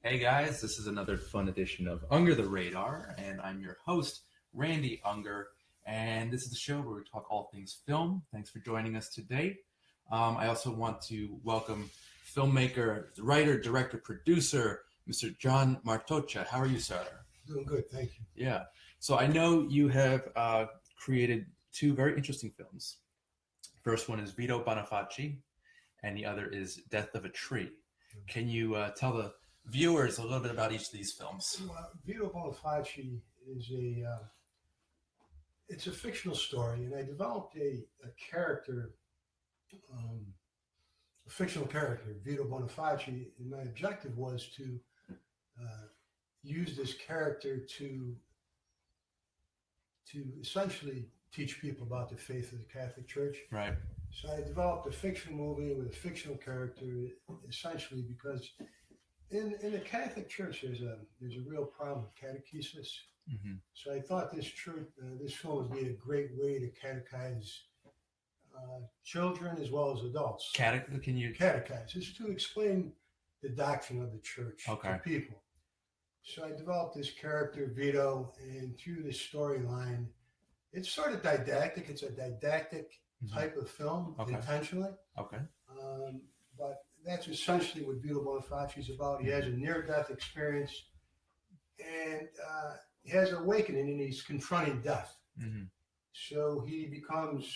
Hey guys, this is another fun edition of Unger the Radar, and I'm your host, Randy Unger, and this is the show where we talk all things film. Thanks for joining us today. I also want to welcome filmmaker, writer, director, producer, Mr. John Martoccia. How are you, sir? Doing good, thank you. Yeah. So I know you have created two very interesting films. First one is Vito Bonifaci, and the other is Death of a Tree. Can you tell the viewers a little bit about each of these films? Well, Vito Bonifaci is it's a fictional story, and I developed a character, a fictional character, Vito Bonifaci, and my objective was to use this character to essentially teach people about the faith of the Catholic Church. Right. So I developed a fictional movie with a fictional character, essentially because in the Catholic Church there's a real problem with catechesis. Mm-hmm. So I thought this film would be a great way to catechize children as well as adults. Catechize is to explain the doctrine of the church to people. So I developed this character Vito, and through this storyline, it's sort of didactic. It's a didactic type of film intentionally. Okay. But that's essentially what Vito Bonifaci is about. He has a near-death experience, and he has an awakening, and he's confronting death. Mm-hmm. So he becomes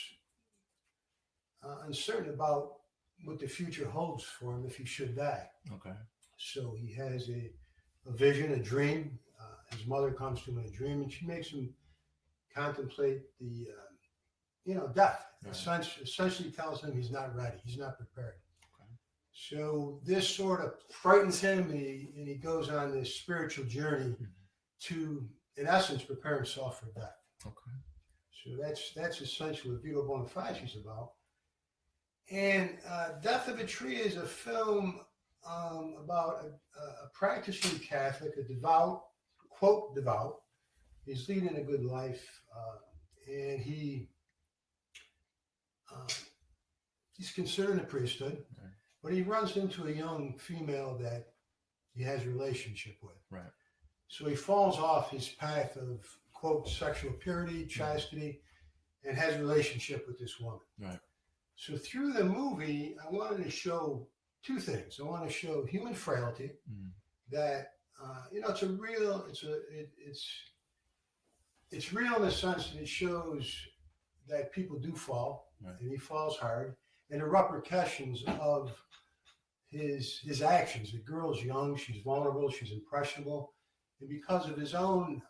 uncertain about what the future holds for him if he should die. Okay. So he has a vision, a dream. His mother comes to him in a dream, and she makes him contemplate the, death. Right. Essentially tells him he's not ready. He's not prepared. So this sort of frightens him, and he goes on this spiritual journey to, in essence, prepare himself for death. Okay. So that's essentially what Vito Bonifaci is about. And Death of a Tree is a film about a practicing Catholic, a devout, quote, devout. He's leading a good life, and he's considered a priesthood. Right. But he runs into a young female that he has a relationship with. Right. So he falls off his path of, quote, sexual purity, chastity, and has a relationship with this woman. Right. So through the movie, I wanted to show two things. I want to show human frailty, that, it's real in the sense that it shows that people do fall, right, and he falls hard, and the repercussions of his actions. The girl's young, she's vulnerable, she's impressionable, and because of his own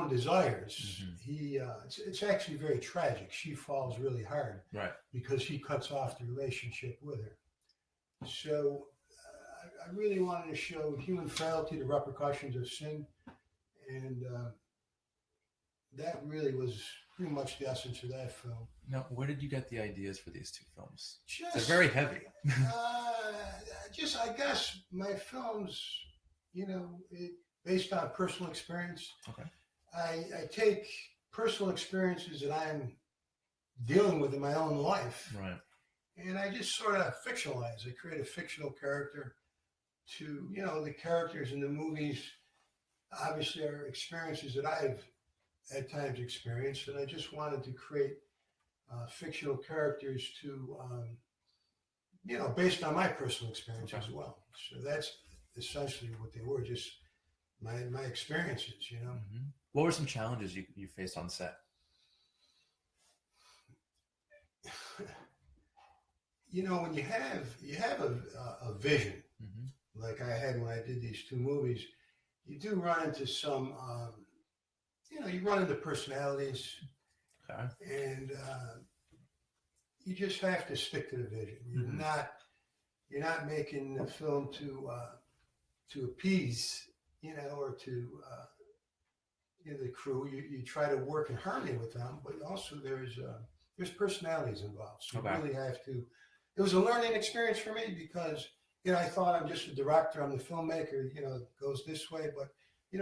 desires, it's actually very tragic. She falls really hard, right, because he cuts off the relationship with her. So I really wanted to show human frailty, the repercussions of sin, and that really was pretty much the essence of that film. Now, where did you get the ideas for these two films? They're very heavy. I guess my films, based on personal experience. Okay. I take personal experiences that I'm dealing with in my own life, right, and I just sort of fictionalize. I create a fictional character to, the characters in the movies obviously are experiences that I've at times experienced, and I just wanted to create fictional characters to, based on my personal experience as well. So that's essentially what they were, just my experiences, Mm-hmm. What were some challenges you faced on set? When you have a vision, mm-hmm. like I had when I did these two movies, you do run into some, you run into personalities, okay. And you just have to stick to the vision. Mm-hmm. You're not making the film to appease, or to the crew. You try to work in harmony with them, but also there's personalities involved. So okay. You really have to. It was a learning experience for me because I thought I'm just a director, I'm the filmmaker. It goes this way, but you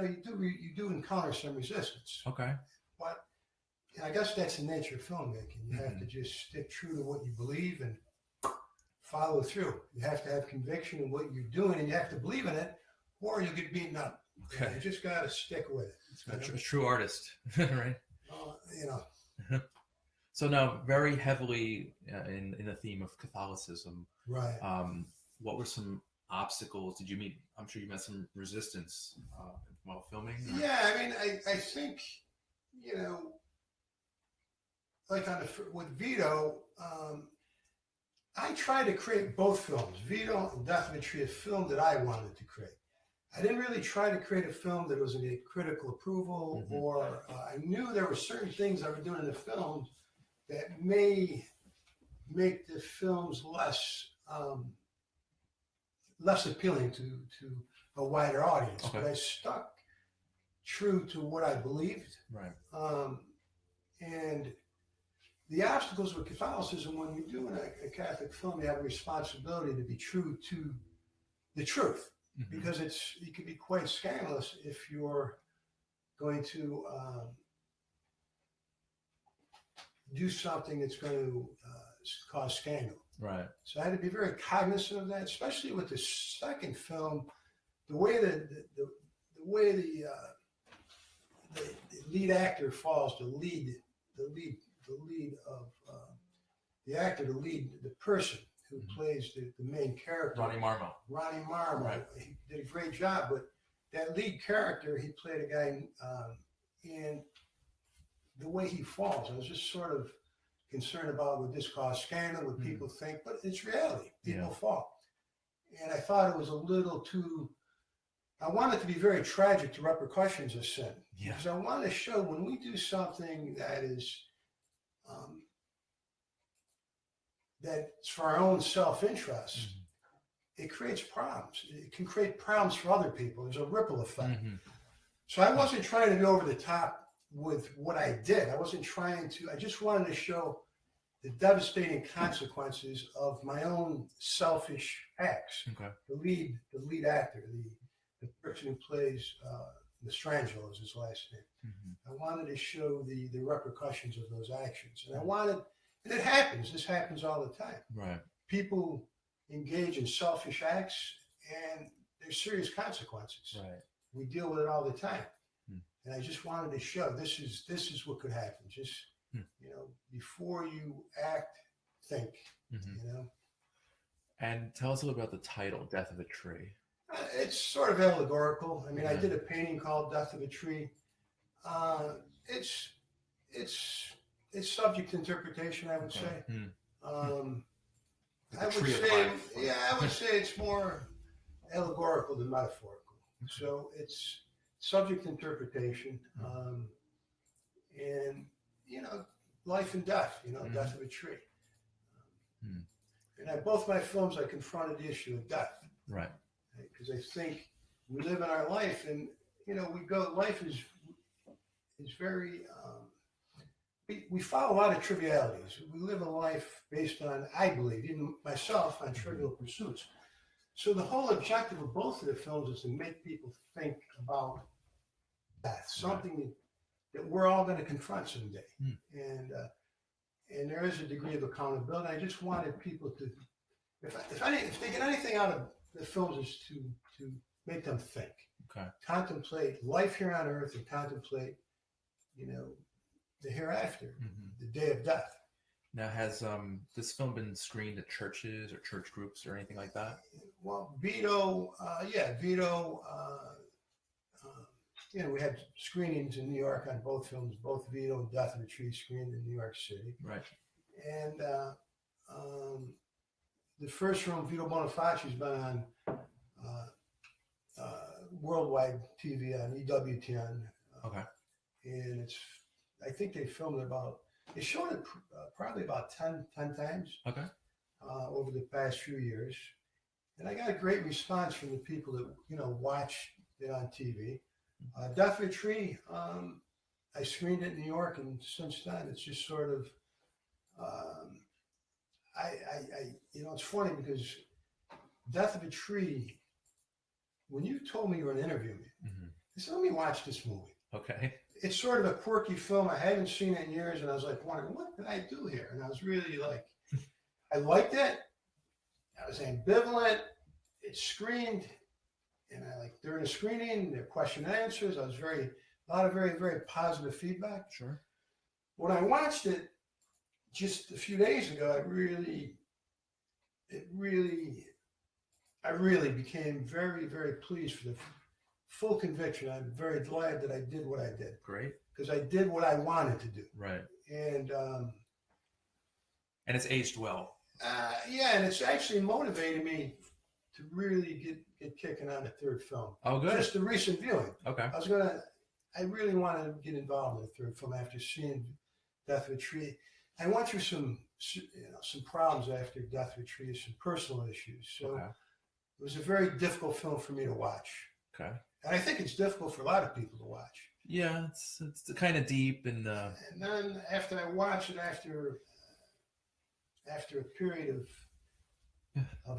do encounter some resistance. Okay. But I guess that's the nature of filmmaking. You mm-hmm. have to just stick true to what you believe and follow through. You have to have conviction in what you're doing, and you have to believe in it, or you'll get beaten up. Okay. You just got to stick with it. A true artist, right? Uh-huh. So now, very heavily in the theme of Catholicism, right? What were some obstacles did you meet? I'm sure you met some resistance while filming. Or? Yeah, I mean, I think like with Vito, I tried to create both films, Vito and Death of a Tree, a film that I wanted to create. I didn't really try to create a film that was going to get critical approval, mm-hmm. or I knew there were certain things I was doing in the films that may make the films less appealing to a wider audience. Okay. But I stuck true to what I believed. Right. And the obstacles with Catholicism, when you're doing a Catholic film, you have a responsibility to be true to the truth, mm-hmm. because it can be quite scandalous if you're going to do something that's going to cause scandal. Right. So I had to be very cognizant of that, especially with the second film. The way the lead actor falls, the person who mm-hmm. plays the main character, Ronnie Marmo. Right. He did a great job, but that lead character, he played a guy, and the way he falls, I was just sort of concerned about would this cause scandal, would mm-hmm. people think, but it's reality. People fall. And I thought it was a little too, I want it to be very tragic, the repercussions of sin. Yeah. Because I want to show when we do something that is, that's for our own self-interest, mm-hmm. it creates problems. It can create problems for other people. There's a ripple effect. Mm-hmm. So I wasn't trying to be over the top with what I did. I just wanted to show the devastating consequences of my own selfish acts. Okay. The lead actor, the person who plays Mastrangelo is his last name. Mm-hmm. I wanted to show the repercussions of those actions. And it happens. This happens all the time. Right. People engage in selfish acts and there's serious consequences. Right. We deal with it all the time. And I just wanted to show this is what could happen. Just, before you act, think, mm-hmm. And tell us a little about the title, Death of a Tree. It's sort of allegorical. I mean, I did a painting called Death of a Tree. It's subject to interpretation, I would say. I would say it's more allegorical than metaphorical. So it's subject to interpretation, and life and death. Mm-hmm. Death of a tree. And both my films, I confronted the issue of death. Right. Because I think we live in our life, and life is very. We follow a lot of trivialities. We live a life based on, I believe, even myself, on trivial pursuits. So the whole objective of both of the films is to make people think about death, something that we're all going to confront someday. And there is a degree of accountability. I just wanted people to, if they get anything out of the films, is to make them think, contemplate life here on earth, and contemplate, the hereafter, the day of death. Now, has this film been screened at churches or church groups or anything like that? Well, Vito, Vito. We had screenings in New York on both films. Both Vito and Death of a Tree screened in New York City. Right. And the first film, Vito Bonifaci's been on worldwide TV on EWTN. Okay. And I think they filmed it they showed it probably about 10 times. Okay. Over the past few years. And I got a great response from the people that, watch it on TV. Death of a Tree, I screened it in New York, and since then it's just sort of, it's funny because Death of a Tree, when you told me you were going to interview me, I said, let me watch this movie. Okay. It's sort of a quirky film. I hadn't seen it in years, and I was like wondering, what did I do here? And I was really like, I liked it. I was ambivalent. It screened, and during the screening, the question and answers, a lot of very, very positive feedback. Sure. When I watched it just a few days ago, I really became very, very pleased for the full conviction. I'm very glad that I did what I did. Great. Because I did what I wanted to do. Right. And it's aged well. And it's actually motivated me to really get kicking on the third film. Oh, good. Just the recent viewing. Okay. I really wanted to get involved in the third film after seeing Death of a Tree. I went through some problems after Death of a Tree, some personal issues. So It was a very difficult film for me to watch. Okay. And I think it's difficult for a lot of people to watch. Yeah, it's kind of deep and. And then after I watched it, after a period of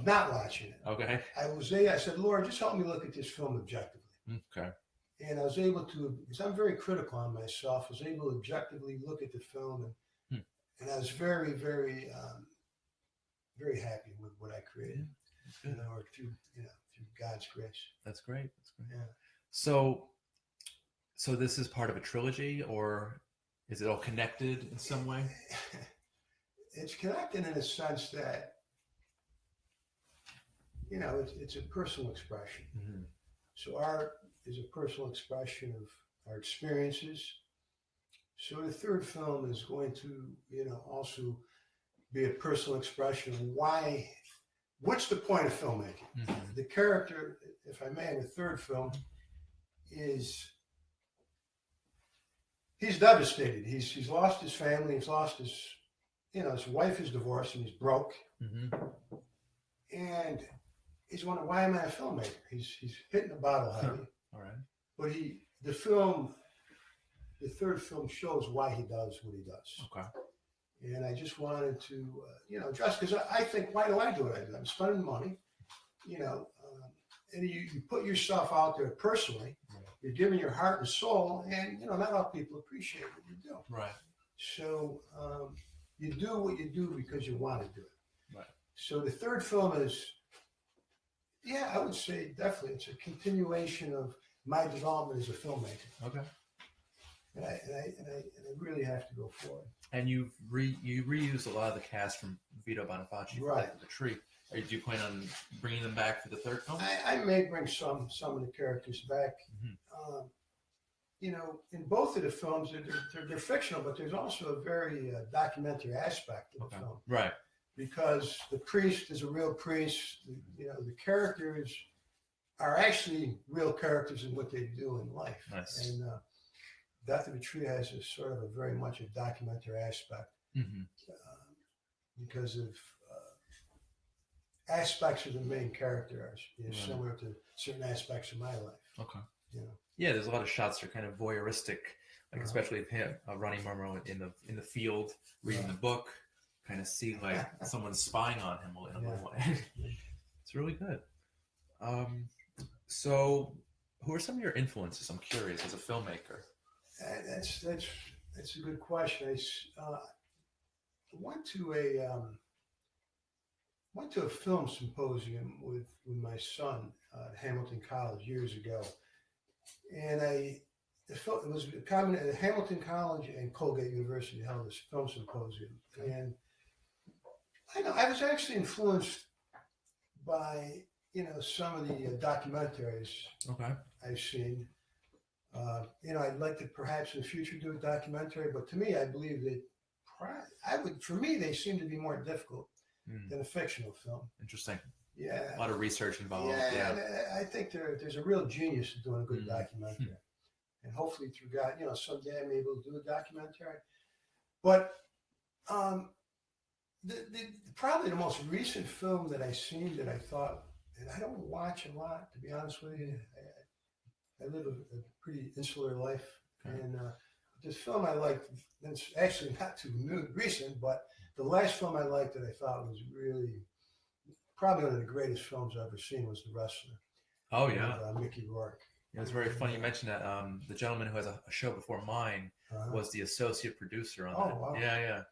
not watching it, okay, I said, Lord, just help me look at this film objectively. Okay. And I was able to, because I'm very critical on myself, I was able to objectively look at the film, and I was very, very, very happy with what I created. Yeah, through God's grace. That's great. Yeah. So this is part of a trilogy, or is it all connected in some way? It's connected in a sense that, it's a personal expression. Mm-hmm. So art is a personal expression of our experiences. So the third film is going to, also be a personal expression of what's the point of filmmaking? Mm-hmm. The character, if I may, in the third film he's devastated. He's lost his family. He's lost his wife is divorced and he's broke. Mm-hmm. And he's wondering, why am I a filmmaker? He's hitting the bottle heavy. All right. But the third film shows why he does what he does. Okay. And I just wanted to, just because I think, why do I do what I do? I'm spending money, and you put yourself out there personally. Right. You're giving your heart and soul, and, not all people appreciate what you do. Right. So you do what you do because you want to do it. Right. So the third film is, I would say definitely it's a continuation of my development as a filmmaker. Okay. And I really have to go forward. And you reused a lot of the cast from Vito Bonifaci for The Tree. Do you plan on bringing them back for the third film? I may bring some of the characters back. Mm-hmm. In both of the films, they're fictional, but there's also a very documentary aspect of the film. Right. Because the priest is a real priest. The characters are actually real characters in what they do in life. Nice. And Death of a Tree has a sort of very much a documentary aspect, mm-hmm. Because of aspects of the main character are similar to certain aspects of my life. Okay. Yeah, there's a lot of shots that are kind of voyeuristic, especially of him, Ronnie Murmur in the field reading the book, kind of seeing like someone's spying on him in a little way. It's really good. So, who are some of your influences? I'm curious as a filmmaker. That's a good question. I went to a film symposium with my son at Hamilton College years ago, and it was Hamilton College and Colgate University held this film symposium, and I know. I was actually influenced by, some of the documentaries I've seen. I'd like to perhaps in the future do a documentary, but to me, I believe that for me, they seem to be more difficult than a fictional film. Interesting. Yeah. A lot of research involved. Yeah. I think there's a real genius in doing a good documentary. And hopefully through God, someday I'm able to do a documentary. But probably the most recent film that I seen that I thought, and I don't watch a lot, to be honest with you. I live a pretty insular life, and this film I liked, and it's actually not too recent, but the last film I liked that I thought was really probably one of the greatest films I've ever seen was The Wrestler. Oh, yeah. With, Mickey Rourke. It was very funny you mentioned that. The gentleman who has a show before mine was the associate producer on that. Wow. Yeah.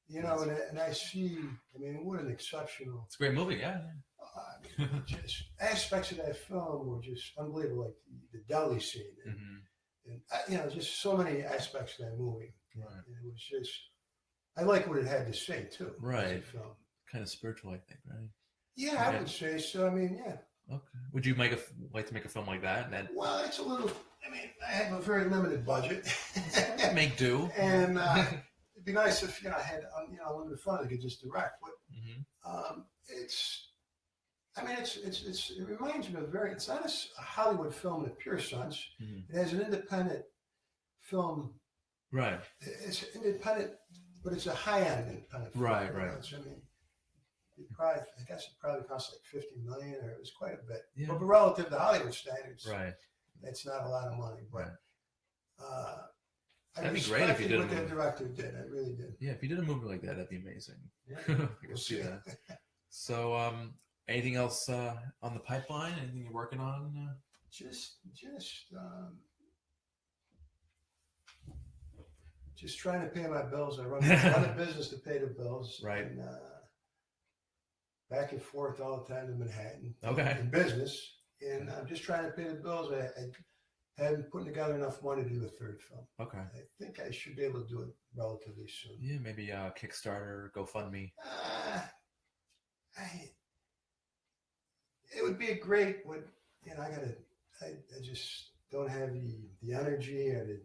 And I see, what an exceptional... It's a great movie, yeah. Just aspects of that film were just unbelievable, like the deli scene, and just so many aspects of that movie. Right. And it was just, I like what it had to say too. Right. Film. Kind of spiritual, I think, right? Yeah, I would say so. Yeah. Okay. Would you like to make a film like that? Well, it's a little. I have a very limited budget. Make do. And it'd be nice if I had unlimited funds I could just direct. But it reminds me of it's not a Hollywood film in a pure sense. It has an independent film. Right. It's independent, but it's a high-end independent film. Right. I guess it probably cost like $50 million, or it was quite a bit. Yeah. But relative to Hollywood standards, that's not a lot of money. But that'd be great if you did what that director did. I really did. Yeah, if you did a movie like that, that'd be amazing. Yeah, we'll see that. So, anything else on the pipeline? Anything you're working on? Just trying to pay my bills. I run a business to pay the bills. Right. And, back and forth all the time to Manhattan. Okay. In business. And I'm just trying to pay the bills. I haven't put together enough money to do a third film. Okay. I think I should be able to do it relatively soon. Yeah, maybe Kickstarter, GoFundMe. It would be a great. I just don't have the energy or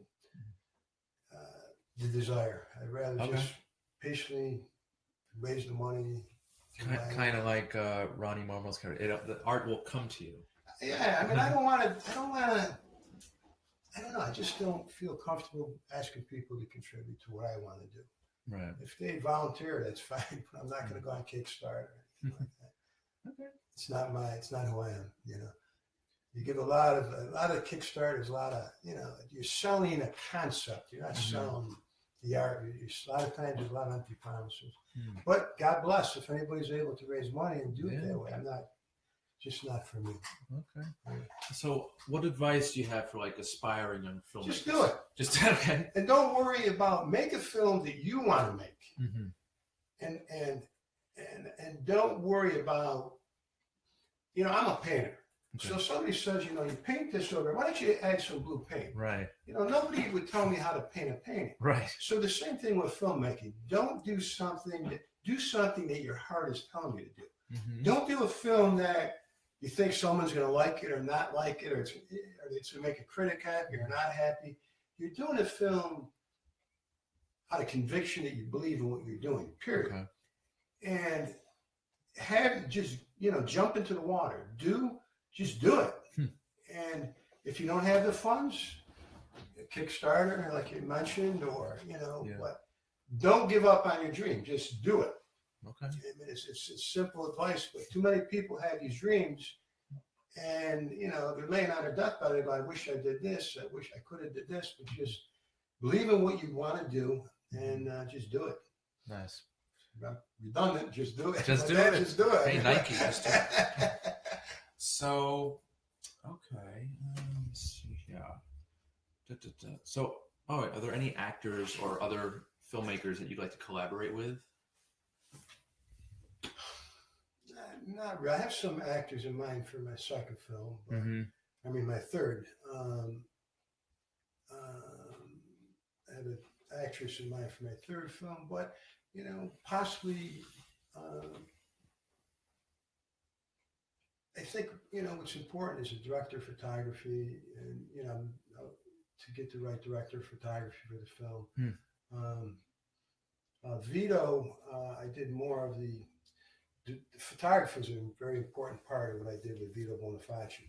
the desire. I'd rather just patiently raise the money. Kind of like Ronnie Marmo's character. The art will come to you. Yeah, I don't want to. I don't know. I just don't feel comfortable asking people to contribute to what I want to do. Right. If they volunteer, that's fine. But I'm not going to go on Kickstarter or anything like that. Okay. It's not who I am. You give a lot of Kickstarters, a lot of you're selling a concept. You're not selling the art. A lot of times there's a lot of empty promises. But God bless if anybody's able to raise money and do it that way. Just not for me. Okay. So what advice do you have for aspiring young filmmakers? Just do it. Just okay. And don't worry about make a film that you want to make. And don't worry about I'm a painter. Okay. So somebody says, you paint this over. Why don't you add some blue paint? Right. Nobody would tell me how to paint a painting. Right. So the same thing with filmmaking. Don't do something that your heart is telling you to do. Don't do a film that you think someone's going to like it or not like it, or it's going to make a critic happy or not happy. You're doing a film out of conviction that you believe in what you're doing, period. Okay. And jump into the water. Just do it. And if you don't have the funds, Kickstarter, like you mentioned, or what, don't give up on your dream. Just do it. Okay. It's simple advice, but too many people have these dreams, and they're laying on their deathbed. They go, "I wish I did this. I wish I could have did this." But just believe in what you want to do, and just do it. Nice. Redundant. Just do it. Just do it. Just do it. Hey, Nike. Just do it. So, okay. Let's see. Yeah. So, are there any actors or other filmmakers that you'd like to collaborate with? Not really. I have some actors in mind for my second film. But, my third. I have an actress in mind for my third film, but possibly I think, what's important is a director of photography and, to get the right director of photography for the film. Vito, I did more of the photography was a very important part of what I did with Vito Bonifaci.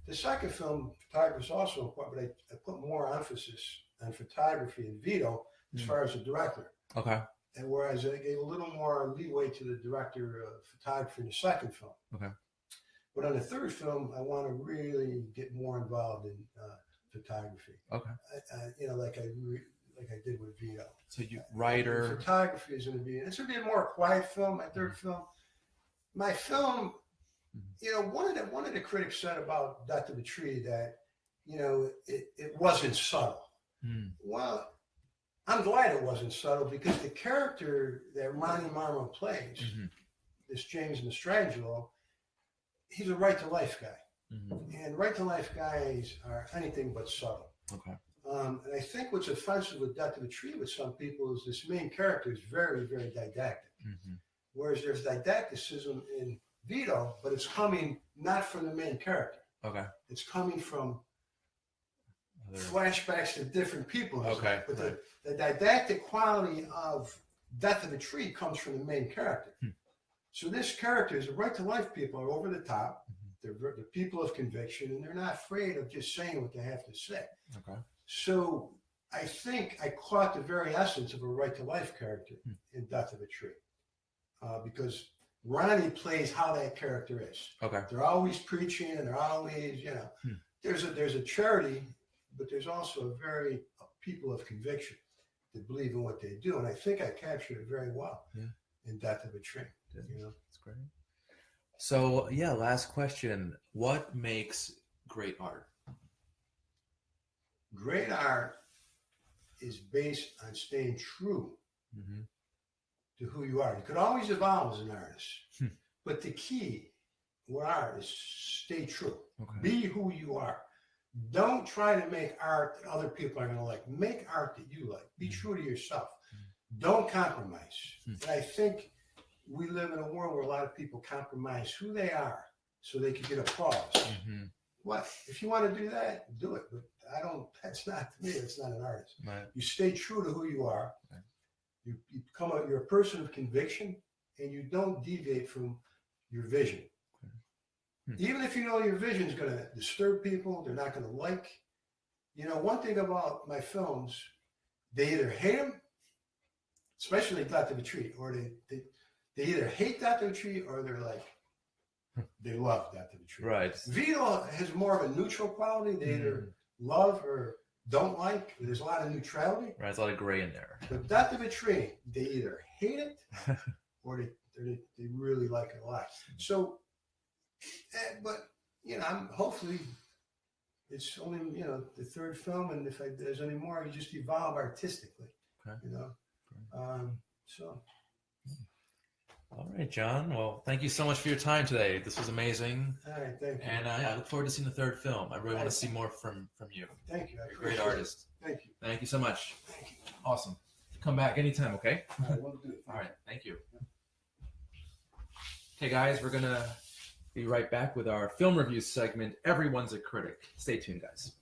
The second film, photography was also important, but I put more emphasis on photography in Vito as far as the director. Okay. And whereas I gave a little more leeway to the director of photography in the second film. Okay. But on the third film, I want to really get more involved in photography. Okay. Like I did with Vito. So you writer. Photography is going to be. It's going to be a more quiet film. My third film. My film. One of the critics said about Death of a Tree that it wasn't subtle. Well, I'm glad it wasn't subtle because the character that Ronnie Marmo plays, this James Mastrangelo, he's a right-to-life guy. And right-to-life guys are anything but subtle. Okay. And I think what's offensive with Death of a Tree with some people is this main character is very, very didactic. Whereas there's didacticism in Vito, but it's coming not from the main character. Okay. It's coming from flashbacks to different people. Okay. But the didactic quality of Death of a Tree comes from the main character. So this character is right-to-life people are over the top. They're people of conviction, and they're not afraid of just saying what they have to say. Okay. So I think I caught the very essence of a right-to-life character in Death of a Tree. Because Ronnie plays how that character is. Okay. They're always preaching, and they're always, there's a charity, but there's also people of conviction that believe in what they do. And I think I captured it very well in Death of a Tree. That's great. So last question. What makes great art? Great art is based on staying true to who you are. You could always evolve as an artist, but the key with art is stay true. Okay. Be who you are. Don't try to make art that other people are going to like. Make art that you like. Be true to yourself. Don't compromise. And I think we live in a world where a lot of people compromise who they are so they can get applause. What? If you want to do that, do it. But that's not to me. It's not an artist. Right. You stay true to who you are. Right. You're a person of conviction, and you don't deviate from your vision. Even if you know your vision is going to disturb people, they're not going to like. One thing about my films, they either hate them, especially Death of a Tree, or they either hate Death of a Tree or they're like, they love Death of a Tree. Right. Vito has more of a neutral quality. They either love or don't like. There's a lot of neutrality. Right, there's a lot of gray in there. But Death of a Tree, they either hate it or they really like it a lot. So, but I'm hopefully it's only the third film, and if there's any more, you just evolve artistically. Okay. So. All right, John. Well, thank you so much for your time today. This was amazing. All right, thank you. And I look forward to seeing the third film. I really want to see more from you. Thank you. You're a great artist. Thank you. Thank you so much. Thank you. Awesome. Come back anytime, okay? All right, we'll do it. All right, thank you. Okay, guys, we're going to be right back with our film review segment, Everyone's a Critic. Stay tuned, guys.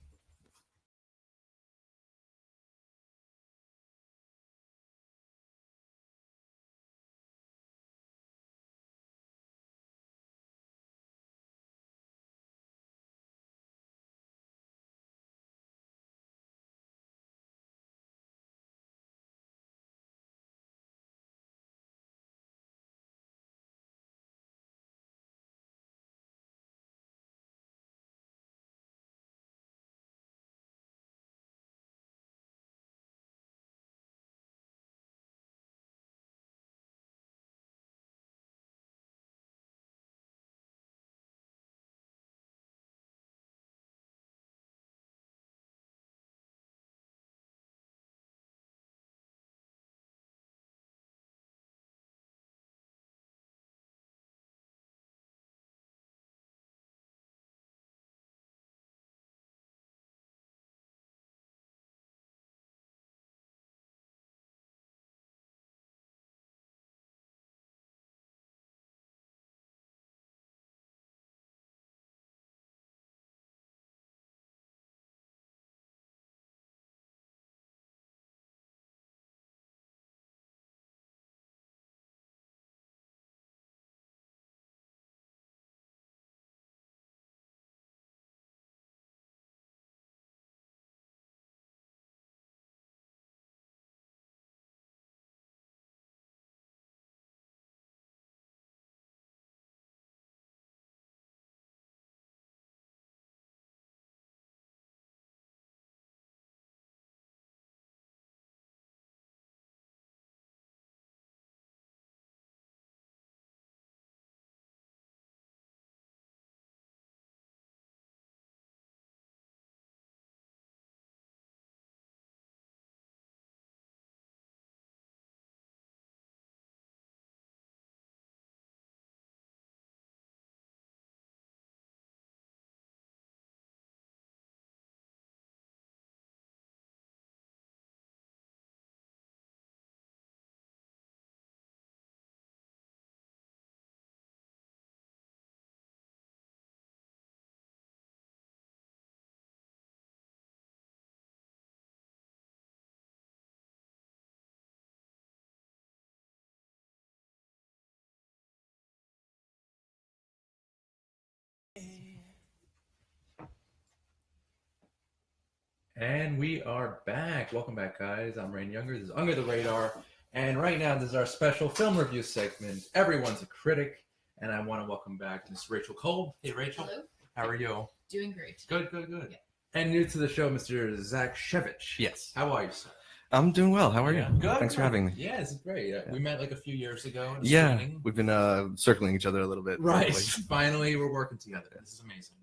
And we are back. Welcome back, guys. I'm Randy Younger. This is Under the Radar. And right now, this is our special film review segment, Everyone's a Critic. And I want to welcome back Miss Rachel Kolb. Hey, Rachel. Hello. How are you? Doing great. Good. Yeah. And new to the show, Mr. Zach Shevich. Yes. How are you, sir? I'm doing well. How are you? Good. Thanks for having me. Yeah, it's great. We met like a few years ago. In a Yeah, screening. we've been circling each other a little bit. Right. Probably. Finally, we're working together. This is amazing.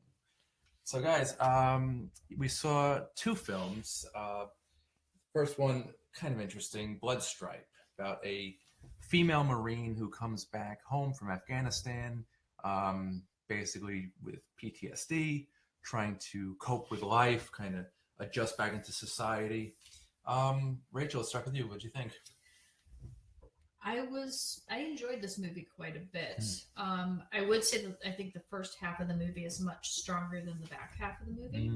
So, guys, we saw two films. First one, kind of interesting, Bloodstripe, about a female Marine who comes back home from Afghanistan, basically with PTSD, trying to cope with life, kind of adjust back into society. Rachel, let's start with you. What did you think? I enjoyed this movie quite a bit. I would say that I think the first half of the movie is much stronger than the back half of the movie.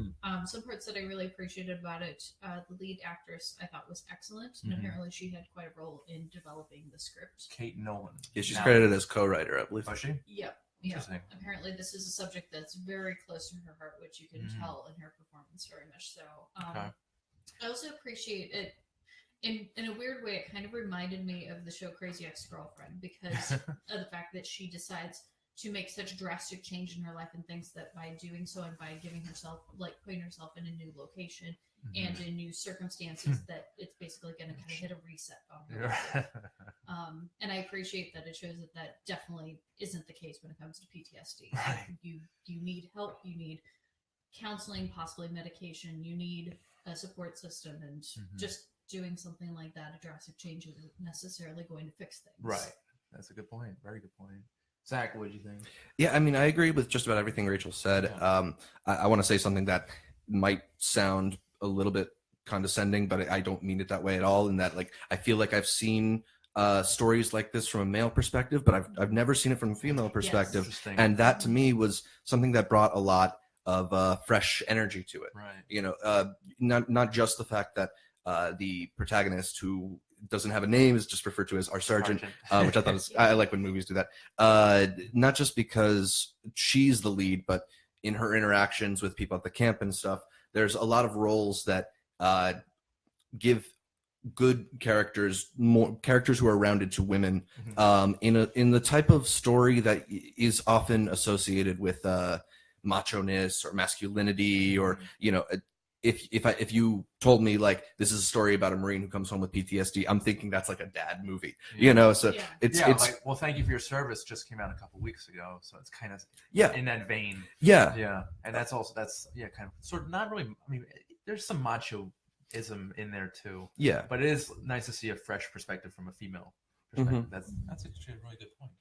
Some parts that I really appreciated about it, the lead actress I thought was excellent, and apparently she had quite a role in developing the script. Kate Nolan. Yeah, she's credited as co-writer, I believe. Was she? Yeah. Apparently this is a subject that's very close to her heart, which you can tell in her performance very much so. Okay. I also appreciate it. In a weird way, it kind of reminded me of the show Crazy Ex-Girlfriend because of the fact that she decides to make such drastic change in her life and thinks that by doing so and by giving herself, like putting herself in a new location and in new circumstances, that it's basically going to kind of hit a reset on her. And I appreciate that it shows that that definitely isn't the case when it comes to PTSD. Right. You need help, you need counseling, possibly medication, you need a support system, and just doing something like that, a drastic change isn't necessarily going to fix things. Right. That's a good point. Very good point. Zach, what did you think? Yeah, I mean, I agree with just about everything Rachel said. Yeah. I want to say something that might sound a little bit condescending, but I don't mean it that way at all. In that, like, I feel like I've seen stories like this from a male perspective, but I've never seen it from a female perspective. Yes. And that to me was something that brought a lot of fresh energy to it. Right. You know, not just the fact that the protagonist, who doesn't have a name, is just referred to as our sergeant, which I thought was, I like when movies do that. Not just because she's the lead, but in her interactions with people at the camp and stuff, there's a lot of roles that give good characters, more characters who are rounded to women, in the type of story that is often associated with macho-ness or masculinity, or you know. If you told me like this is a story about a Marine who comes home with PTSD, I'm thinking that's like a dad movie, you know. So it's like, well, thank you for your service just came out a couple weeks ago, so it's kind of in that vein. Yeah, and that's kind of sort of not really. I mean, there's some macho-ism in there too. Yeah, but it is nice to see a fresh perspective from a female perspective. That's actually a really good point.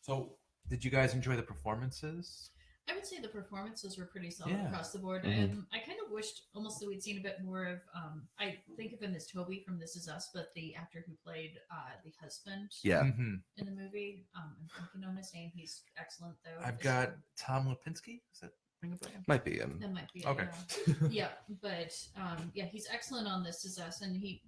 So, did you guys enjoy the performances? I would say the performances were pretty solid across the board, and I kind of wished almost that we'd seen a bit more of. I think of him as Toby from This Is Us, but the actor who played the husband, in the movie, I'm thinking on his name. He's excellent, though. I've got Tom Lipinski. Is that ring a bell? Might be. That might be okay. Yeah, but he's excellent on This Is Us, and he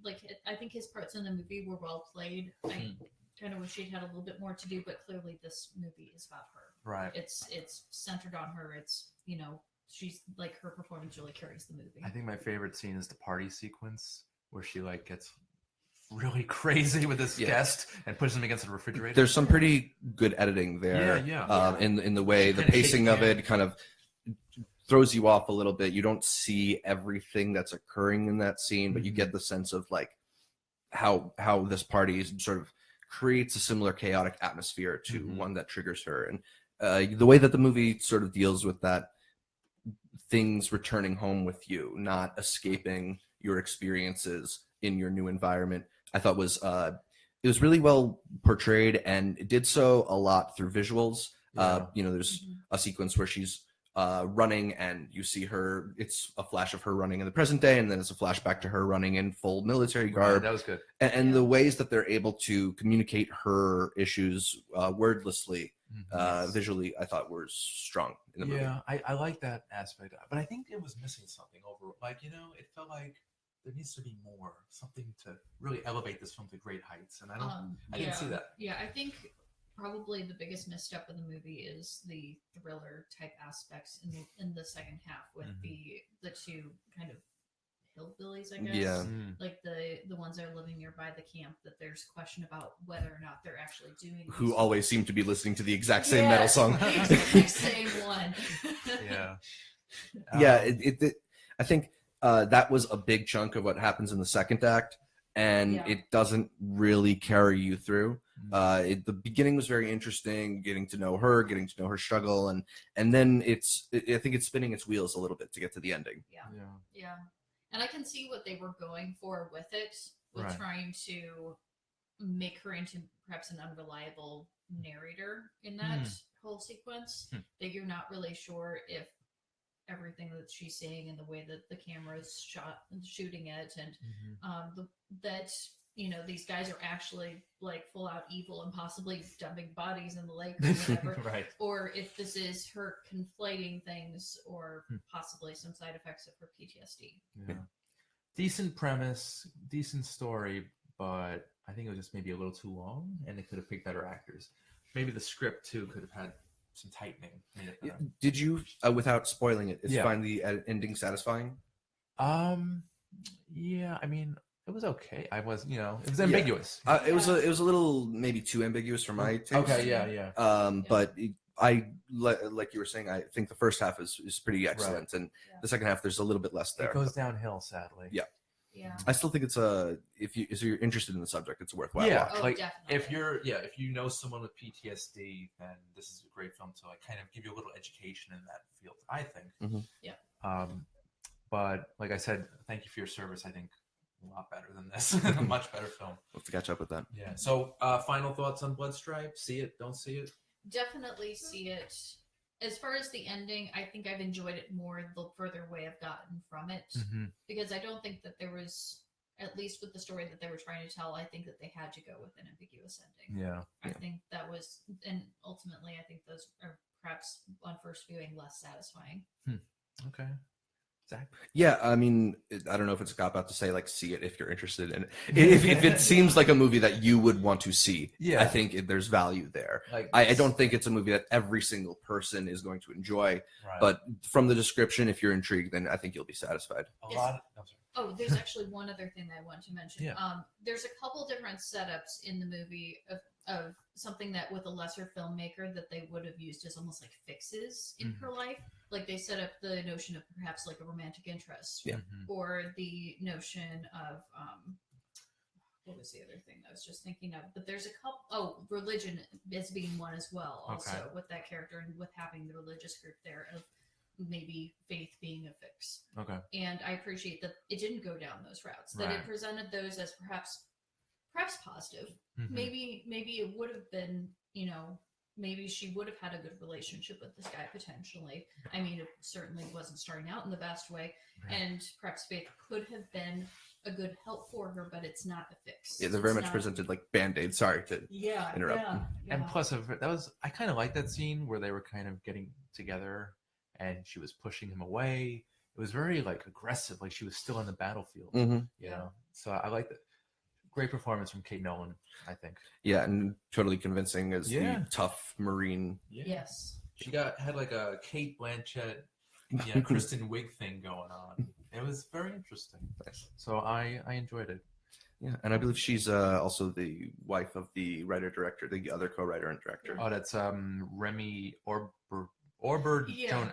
I think his parts in the movie were well played. I kind of wish she'd had a little bit more to do, but clearly this movie is about her. Right. It's centered on her. It's, you know, she's like, her performance really carries the movie. I think my favorite scene is the party sequence where she like gets really crazy with this guest and pushes him against the refrigerator. There's some pretty good editing there. In the way the pacing of it kind of throws you off a little bit. You don't see everything that's occurring in that scene, but you get the sense of like how this party sort of creates a similar chaotic atmosphere to one that triggers her. And the way that the movie sort of deals with that, things returning home with you, not escaping your experiences in your new environment, I thought was it was really well portrayed, and it did so a lot through visuals. You know, there's a sequence where she's running, and you see her. It's a flash of her running in the present day, and then it's a flashback to her running in full military garb. Right, that was good. And the ways that they're able to communicate her issues wordlessly, visually, I thought were strong in the movie. Yeah, I like that aspect, but I think it was missing something over. Like, you know, it felt like there needs to be more, something to really elevate this film to great heights, and I didn't see that. Yeah, I think probably the biggest misstep of the movie is the thriller type aspects in the second half with the two kind of hillbillies, I guess. Yeah. Like the ones that are living nearby the camp, that there's question about whether or not they're actually doing. Who always seem to be listening to the exact same Yeah, metal song. the exact same one. Yeah. Yeah, I think that was a big chunk of what happens in the second act, and Yeah. it doesn't really carry you through. The beginning was very interesting, getting to know her struggle, and then I think it's spinning its wheels a little bit to get to the ending. Yeah. And I can see what they were going for with it, with trying to make her into perhaps an unreliable narrator in that whole sequence, that you're not really sure if everything that she's saying and the way that the camera is shooting it, and that these guys are actually like full out evil and possibly dumping bodies in the lake or whatever, or if this is her conflating things, or possibly some side effects of her PTSD. Decent premise, decent story, but I think it was just maybe a little too long, and they could have picked better actors. Maybe the script too could have had some tightening. Did you, without spoiling it, find the ending satisfying? Yeah, I mean, it was okay. It was ambiguous. It was a little maybe too ambiguous for my taste. Okay, yeah. But I like you were saying, I think the first half is pretty excellent, and the second half there's a little bit less there. It goes downhill, sadly. Yeah. Yeah. I still think it's if you're interested in the subject, it's a worthwhile watch. Oh, like definitely. if you know someone with PTSD, then this is a great film to like kind of give you a little education in that field, I think. Yeah. But like I said, thank you for your service. I think a lot better than this. A much better film. We'll have to catch up with that. Yeah. So final thoughts on Bloodstripe? See it? Don't see it? Definitely see it. As far as the ending, I think I've enjoyed it more the further away I've gotten from it, because I don't think that there was, at least with the story that they were trying to tell, I think that they had to go with an ambiguous ending. Yeah. I think that was, and ultimately I think those are perhaps on first viewing less satisfying. Okay. Zach? Yeah, I mean, I don't know if it's a cop out to say like see it if you're interested in it. If it seems like a movie that you would want to see, I think there's value there. Like, I don't think it's a movie that every single person is going to enjoy, but from the description, if you're intrigued, then I think you'll be satisfied. There's actually one other thing that I want to mention. Yeah. There's a couple different setups in the movie of something that with a lesser filmmaker that they would have used as almost like fixes in her life. Like they set up the notion of perhaps like a romantic interest, or the notion of what was the other thing I was just thinking of? But there's a couple. Religion as being one as well. Also with that character and with having the religious group there of maybe faith being a fix. Okay. And I appreciate that it didn't go down those routes. That it presented those as perhaps positive. Maybe it would have been, maybe she would have had a good relationship with this guy potentially. I mean, it certainly wasn't starting out in the best way, and perhaps faith could have been a good help for her, but it's not a fix. Yeah, they're very much presented like Band-Aid. Sorry to interrupt. Yeah. And plus, I kind of like that scene where they were kind of getting together, and she was pushing him away. It was very like aggressive, like she was still on the battlefield. You know, so I like that. Great performance from Kate Nolan, I think. Yeah, and totally convincing as the tough Marine. Yeah. Yes. She had like a Kate Blanchett, Kristen Wiig thing going on. It was very interesting. Nice. So I enjoyed it. Yeah, and I believe she's also the wife of the writer-director, the other co-writer and director. Oh, that's Remy Orbert. Yeah.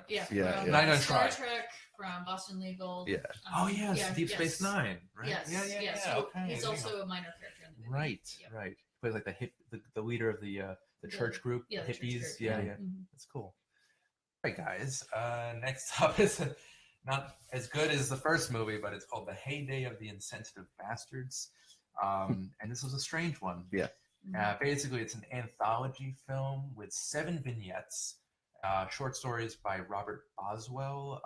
Star Trek, from Boston Legal. Yeah. Deep Space Nine. Right. Yes. Okay. He's also a minor character in the movie. Right. Yep. Right. He plays like the leader of the church group, the hippies. Yeah. That's cool. All right, guys. Next up is not as good as the first movie, but it's called The Heyday of the Insensitive Bastards. And this was a strange one. Yeah. Basically, it's an anthology film with 7 vignettes. Short stories by Robert Boswell.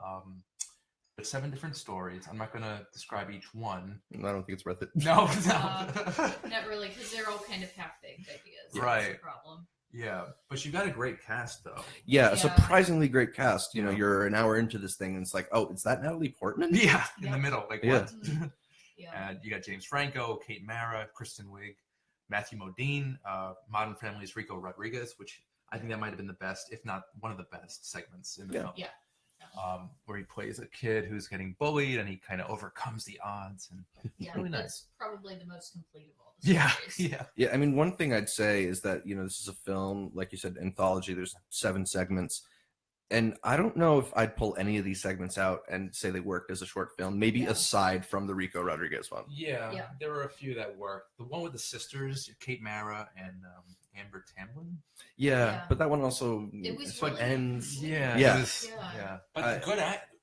There's 7 different stories. I'm not going to describe each one. I don't think it's worth it. No. Not really, because they're all kind of half-baked ideas. Right. That's the problem. Yeah, but you've got a great cast, though. Yeah, a surprisingly great cast. You know, you're an hour into this thing, and it's like, oh, is that Natalie Portman? Yeah, in the middle. Like, what? Yeah. You got James Franco, Kate Mara, Kristen Wiig, Matthew Modine, Modern Family's Rico Rodriguez, which I think that might have been the best, if not one of the best segments in the film. Yeah. where he plays a kid who's getting bullied and he kind of overcomes the odds, and really nice. That's probably the most complete of all the stories. Yeah. I mean, one thing I'd say is that this is a film, like you said, anthology. There's 7 segments. And I don't know if I'd pull any of these segments out and say they worked as a short film, maybe aside from the Rico Rodriguez one. Yeah, there were a few that worked. The one with the sisters, Kate Mara and Amber Tamblyn. Yeah, but that one also ends. Yeah. But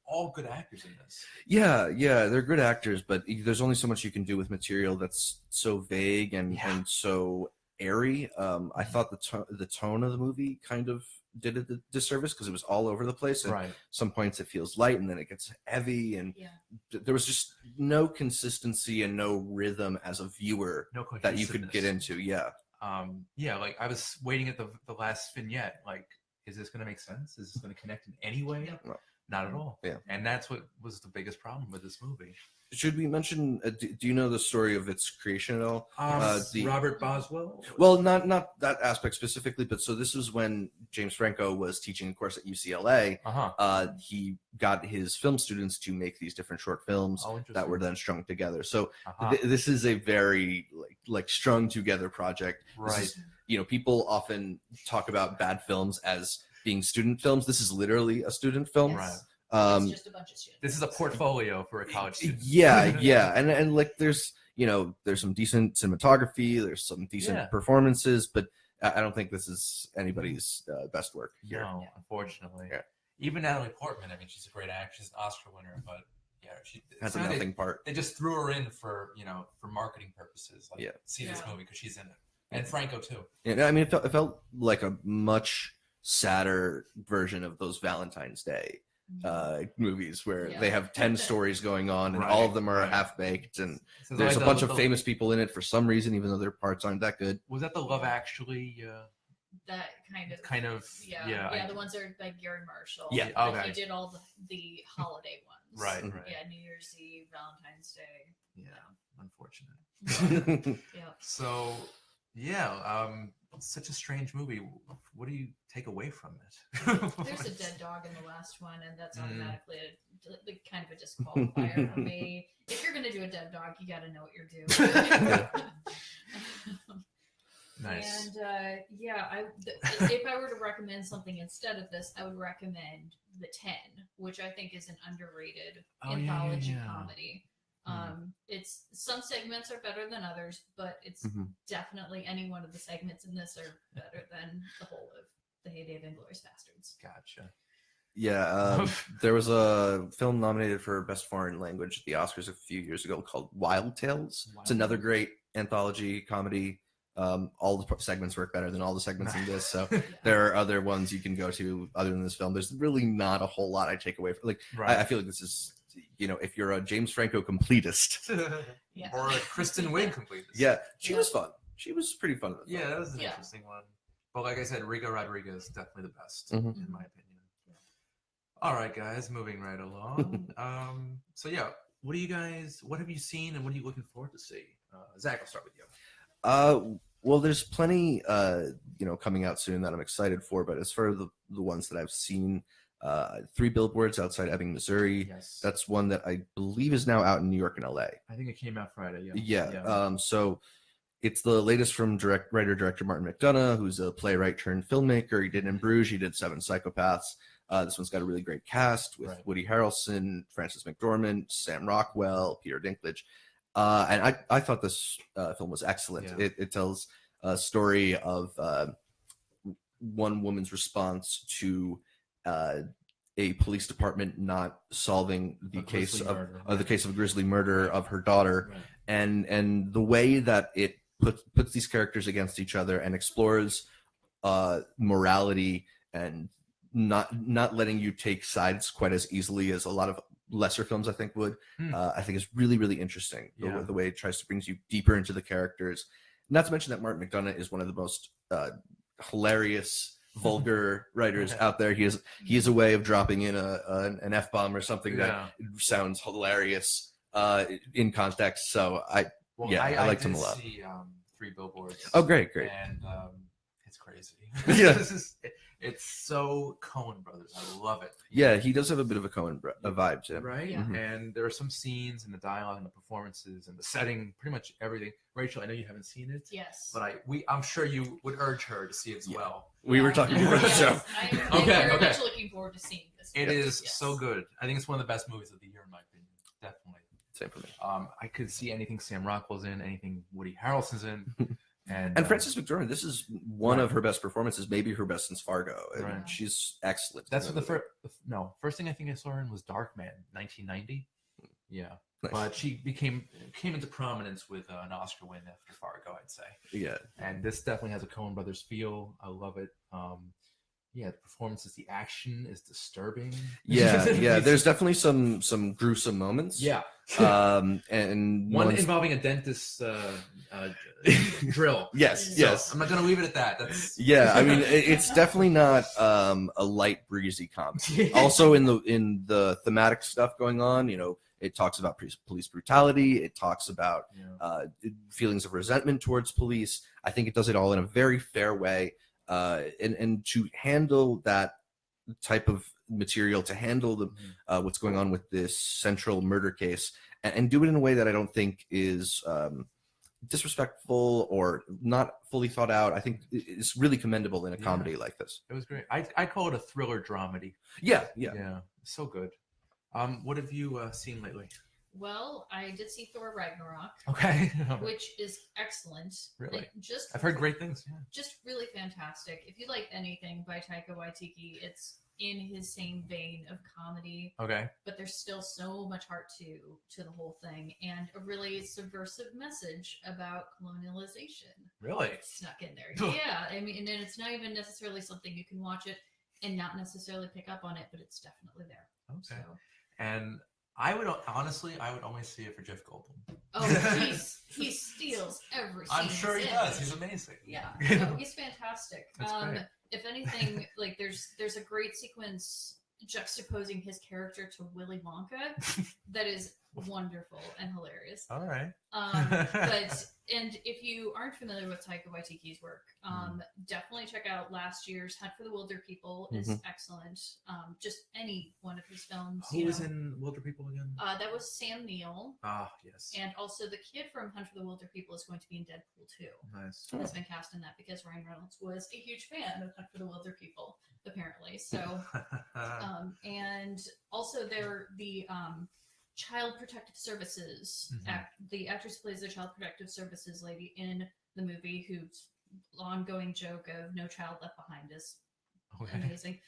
all good actors in this. Yeah, they're good actors, but there's only so much you can do with material that's so vague and so airy. I thought the tone of the movie kind of did it a disservice because it was all over the place. And some points it feels light and then it gets heavy, and there was just no consistency and no rhythm as a viewer that you could get into. Like I was waiting at the last vignette. Like, is this going to make sense? Is this going to connect in any way? No. Not at all. Yeah, and that's what was the biggest problem with this movie. Should we mention? Do you know the story of its creation at all? Robert Boswell. Well, not that aspect specifically, but so this was when James Franco was teaching a course at UCLA. He got his film students to make these different short films that were then strung together. So this is a very like strung together project. Right. People often talk about bad films as being student films. This is literally a student film. Right. It's just a bunch of students. This is a portfolio for a college student. And like there's some decent cinematography, there's some decent performances, but I don't think this is anybody's best work here. No, unfortunately. Yeah. Even Natalie Portman, I mean, she's a great actress, she's an Oscar winner, but she has a nothing part. They just threw her in for marketing purposes. See this movie because she's in it, and Franco too. Yeah, I mean, it felt like a much sadder version of those Valentine's Day movies where they have 10 stories going on and all of them are half-baked, and there's a bunch of famous people in it for some reason, even though their parts aren't that good. Was that the Love Actually? That kind of the ones that are like Gary Marshall. He did all the holiday ones. Right. Yeah, New Year's Eve, Valentine's Day. Unfortunate. So such a strange movie. What do you take away from it? There's a dead dog in the last one, and that's automatically kind of a disqualifier for me. If you're going to do a dead dog, you got to know what you're doing. Nice. And if I were to recommend something instead of this, I would recommend The 10, which I think is an underrated anthology comedy. It's some segments are better than others, but it's definitely any one of the segments in this are better than the whole of the Heyday of Inglourious Bastards. Gotcha. Yeah, there was a film nominated for Best Foreign Language at the Oscars a few years ago called Wild Tales. It's another great anthology comedy. All the segments work better than all the segments in this, so there are other ones you can go to other than this film. There's really not a whole lot I take away from. I feel like this is, if you're a James Franco completist, or a Kristen Wiig completist. She was fun. She was pretty fun. That was an interesting one. But like I said, Rico Rodriguez is definitely the best in my opinion. All right, guys, moving right along. What have you seen, and what are you looking forward to see? Zach, I'll start with you. Well, there's plenty, coming out soon that I'm excited for. But as far as the ones that I've seen, 3 Billboards Outside Ebbing, Missouri. Yes. That's one that I believe is now out in New York and LA. I think it came out Friday. So it's the latest from writer-director Martin McDonagh, who's a playwright turned filmmaker. He did In Bruges. He did 7 Psychopaths. This one's got a really great cast with Woody Harrelson, Frances McDormand, Sam Rockwell, Peter Dinklage. And I thought this film was excellent. Yeah. It tells a story of one woman's response to a police department not solving the case of a grisly murder of her daughter, and the way that it puts these characters against each other and explores morality and not letting you take sides quite as easily as a lot of lesser films I think would. I think is really, really interesting the way it tries to bring you deeper into the characters. Not to mention that Martin McDonagh is one of the most hilarious vulgar writers out there. He has a way of dropping in an F-bomb or something that sounds hilarious in context. So I liked him a lot. See, 3 Billboards. Oh, great. And it's crazy. It's so Coen Brothers. I love it. Yeah, he does have a bit of a Coen vibe to him. Right? Yeah. And there are some scenes and the dialogue and the performances and the setting, pretty much everything. Rachel, I know you haven't seen it. Yes. But I'm sure you would urge her to see it as well. We were talking before the show. I'm very much looking forward to seeing this. It is so good. I think it's one of the best movies of the year, in my opinion. Definitely. Same for me. I could see anything Sam Rockwell's in, anything Woody Harrelson's in. And Frances McDormand, this is one of her best performances, maybe her best since Fargo. And Right. she's excellent. That's what first thing I think I saw her in was Darkman, 1990. Yeah. Nice. But she came into prominence with an Oscar win after Fargo, I'd say. Yeah. And this definitely has a Coen Brothers feel. I love it. The performances, the action is disturbing. Yeah. There's definitely some gruesome moments. Yeah. And one involving a dentist drill. Yes. I'm not going to leave it at that. Yeah, I mean, it's definitely not a light, breezy comedy. Also, in the thematic stuff going on, it talks about police brutality. It talks about feelings of resentment towards police. I think it does it all in a very fair way. And to handle that type of material, to handle what's going on with this central murder case, and do it in a way that I don't think is disrespectful or not fully thought out, I think it's really commendable in a comedy like this. It was great. I call it a thriller dramedy. Yeah. So good. What have you seen lately? Well, I did see Thor Ragnarok. Okay. Which is excellent. Really? I've heard great things. Yeah. Just really fantastic. If you like anything by Taika Waititi, it's in his same vein of comedy. Okay. But there's still so much heart to the whole thing, and a really subversive message about colonialization. Really? Snuck in there. Yeah. I mean, and it's not even necessarily something you can watch it and not necessarily pick up on it, but it's definitely there. Okay. So. And I would only see it for Jeff Goldblum. Oh, he steals every scene. I'm sure he does. He's amazing. Yeah, no, he's fantastic. Great. If anything, like there's a great sequence juxtaposing his character to Willy Wonka that is wonderful and hilarious. All right. And if you aren't familiar with Taika Waititi's work, definitely check out last year's Hunt for the Wilder People. It's excellent. Just any one of his films. Who was in Wilder People again? That was Sam Neill. Ah, yes. And also the kid from Hunt for the Wilder People is going to be in Deadpool 2. Nice. Has been cast in that because Ryan Reynolds was a huge fan of Hunt for the Wilder People, apparently. So, and also the Child Protective Services, the actress who plays the Child Protective Services lady in the movie, whose ongoing joke of "No Child Left Behind" is amazing.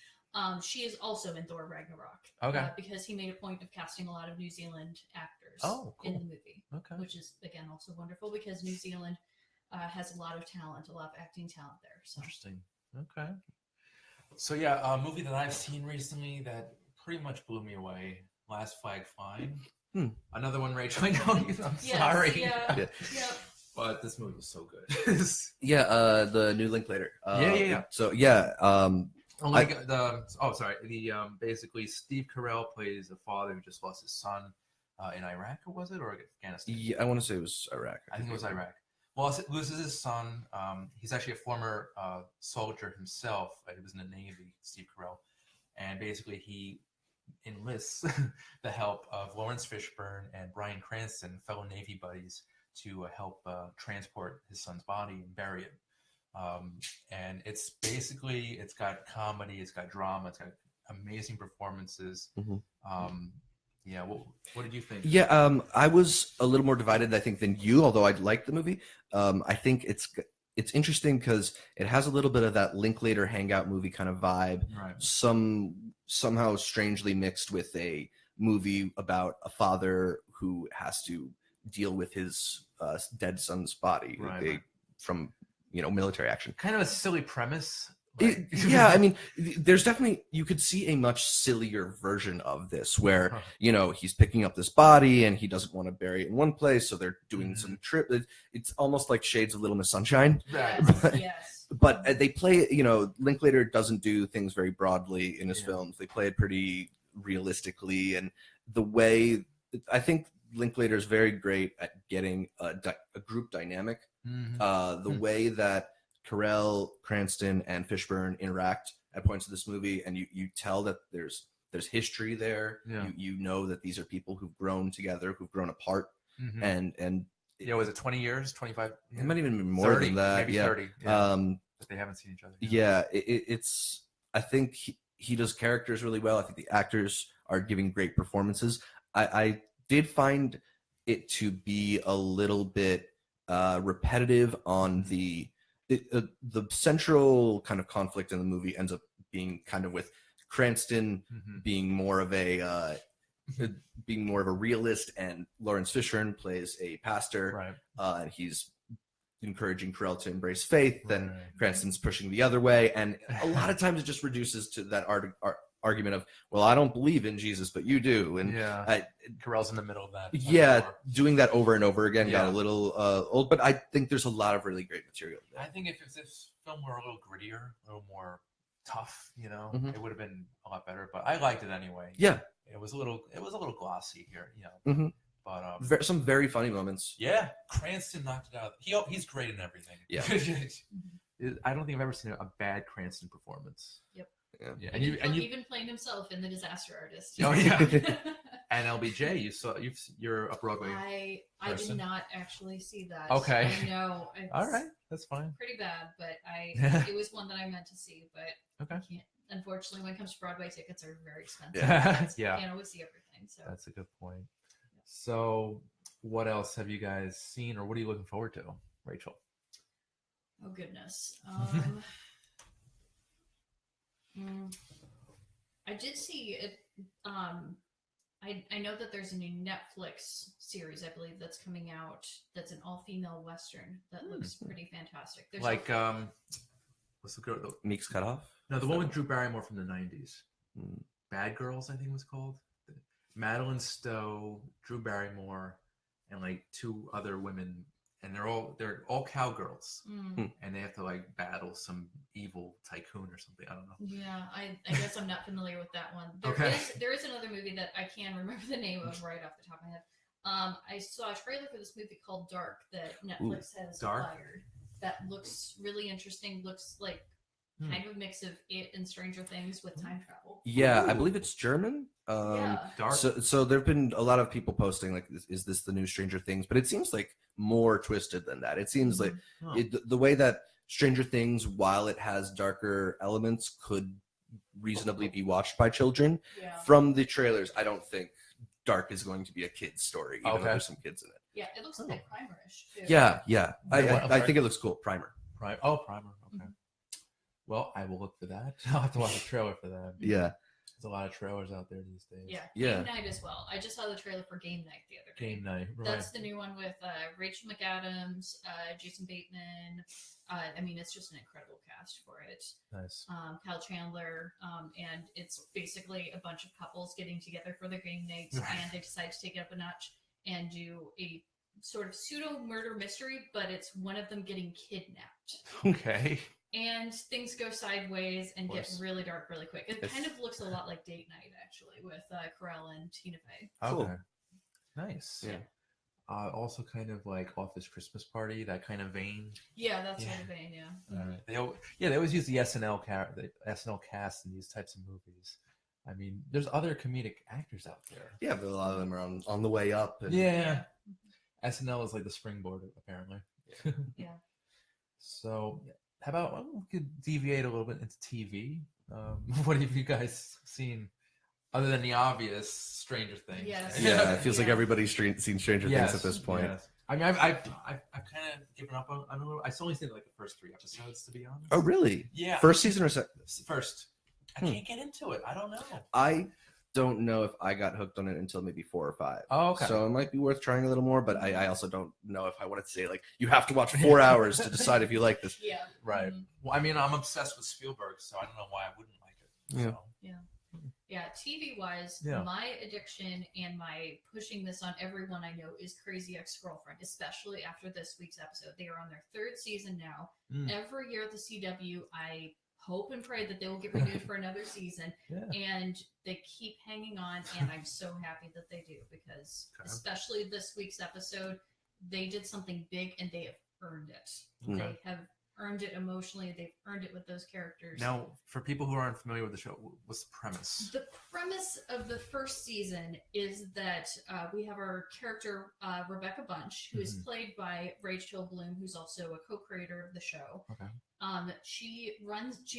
She is also in Thor Ragnarok. Because he made a point of casting a lot of New Zealand actors in the movie. Which is, again, also wonderful because New Zealand has a lot of talent, a lot of acting talent there. So. Interesting. Okay. So yeah, a movie that I've seen recently that pretty much blew me away. Last Flag Flying. Another one, Rachel. I know. I'm sorry. Yeah. But this movie was so good. The new Linklater. Yeah. So yeah. Basically Steve Carell plays a father who just lost his son in Iraq, or was it, or Afghanistan? Yeah, I want to say it was Iraq. I think it was Iraq. Well, loses his son. He's actually a former soldier himself. He was in the Navy, Steve Carell, and basically he enlists the help of Lawrence Fishburne and Bryan Cranston, fellow Navy buddies, to help transport his son's body and bury it. And it's got comedy, it's got drama, it's got amazing performances. Yeah, what did you think? Yeah, I was a little more divided, I think, than you, although I liked the movie. I think it's interesting because it has a little bit of that Linklater hangout movie kind of vibe. Right. Somehow strangely mixed with a movie about a father who has to deal with his dead son's body from military action. Kind of a silly premise. Yeah, I mean, there's definitely, you could see a much sillier version of this where, he's picking up this body and he doesn't want to bury it in one place, so they're doing some trip. It's almost like Shades of Little Miss Sunshine. Yes. But they play, Linklater doesn't do things very broadly in his films. They play it pretty realistically, and the way, I think Linklater is very great at getting a group dynamic. The way that Carell, Cranston, and Fishburne interact at points of this movie, and you tell that there's history there. Yeah. You know that these are people who've grown together, who've grown apart, Mm-hmm. and was it 20 years, 25? It might even be more 30, than that. maybe yeah. 30. Yeah. But they haven't seen each other. Yeah, it's. I think he does characters really well. I think the actors are giving great performances. I did find it to be a little bit repetitive on the central kind of conflict in the movie ends up being kind of with Cranston being more of a realist, and Lawrence Fishburne plays a pastor, right. and he's encouraging Carell to embrace faith. Then Cranston's pushing the other way, and a lot of times it just reduces to that argument of, well, I don't believe in Jesus, but you do, and Carell's in the middle of that. Yeah, doing that over and over again got a little old, but I think there's a lot of really great material there. I think if this film were a little grittier, a little more tough, it would have been a lot better. But I liked it anyway. Yeah, it was a little glossy here, but some very funny moments. Yeah, Cranston knocked it out. He's great in everything. Yeah, I don't think I've ever seen a bad Cranston performance. Yep. Yeah. And you even playing himself in The Disaster Artist. Oh yeah. And LBJ, you're a Broadway. I did not actually see that. Okay. I know. All right, that's fine. Pretty bad, but it was one that I meant to see, but okay. I can't. Unfortunately, when it comes to Broadway, tickets are very expensive. Yeah. You can't always see everything. So that's a good point. So, what else have you guys seen, or what are you looking forward to, Rachel? Oh goodness. I did see it. I know that there's a new Netflix series, I believe, that's coming out. That's an all-female Western that looks pretty fantastic. There's what's the girl? Meek's Cut Off? No, the one with Drew Barrymore from the 90s. Bad Girls, I think it was called. Madeline Stowe, Drew Barrymore, and like two other women, and they're all cowgirls, and they have to battle some evil tycoon or something. I don't know. Yeah, I guess I'm not familiar with that one. There is another movie that I can remember the name of right off the top of my head. I saw a trailer for this movie called Dark that Netflix has acquired. That looks really interesting. Looks like kind of a mix of it and Stranger Things with time travel. Yeah, I believe it's German. Dark. So there have been a lot of people posting is this the new Stranger Things? But it seems like more twisted than that. It seems like the way that Stranger Things, while it has darker elements, could reasonably be watched by children. Yeah. From the trailers, I don't think Dark is going to be a kid's story, even though there's some kids in it. Yeah, it looks a bit Primer-ish too. Yeah. I think it looks cool. Primer. Oh, Primer. Okay. Well, I will look for that. I'll have to watch a trailer for that. Yeah. There's a lot of trailers out there these days. Game Night as well. I just saw the trailer for Game Night the other day. Game Night, right. That's the new one with Rachel McAdams, Jason Bateman. It's just an incredible cast for it. Nice. Kyle Chandler, and it's basically a bunch of couples getting together for their game night, and they decide to take it up a notch and do a sort of pseudo murder mystery, but it's one of them getting kidnapped. Okay. And things go sideways and get really dark really quick. It kind of looks a lot like Date Night, actually, with Carell and Tina Fey. Okay. Cool. Nice. Yeah. Also kind of like Office Christmas Party, that kind of vein. Yeah, that's sort of vein, yeah. All right. They always use the SNL cast in these types of movies. I mean, there's other comedic actors out there. Yeah, but a lot of them are on the way up. And... Yeah. SNL is like the springboard, apparently. Yeah. So, how about we could deviate a little bit into TV? What have you guys seen other than the obvious Stranger Things? Yes. Yeah, it feels like everybody's seen Stranger Things at this point. Yes. I mean, I've kind of given up on it. I've only seen like the first 3 episodes, to be honest. Oh, really? Yeah. First season or second? First. I can't get into it. I don't know. I don't know if I got hooked on it until maybe 4 or 5. Oh, okay. So it might be worth trying a little more, but I also don't know if I want to say, like, you have to watch 4 hours to decide if you like this. Yeah. Right. Well, I mean, I'm obsessed with Spielberg, so I don't know why I wouldn't like it. Yeah. So. Yeah, TV-wise, my addiction and my pushing this on everyone I know is Crazy Ex-Girlfriend, especially after this week's episode. They are on their 3rd season now. Every year at the CW, I hope and pray that they will get renewed for another season, and they keep hanging on, and I'm so happy that they do, because especially this week's episode, they did something big, and they have earned it. They have earned it emotionally. They've earned it with those characters. Now, for people who aren't familiar with the show, what's the premise? The premise of the first season is that we have our character, Rebecca Bunch, who is played by Rachel Bloom, who's also a co-creator of the show. Okay. She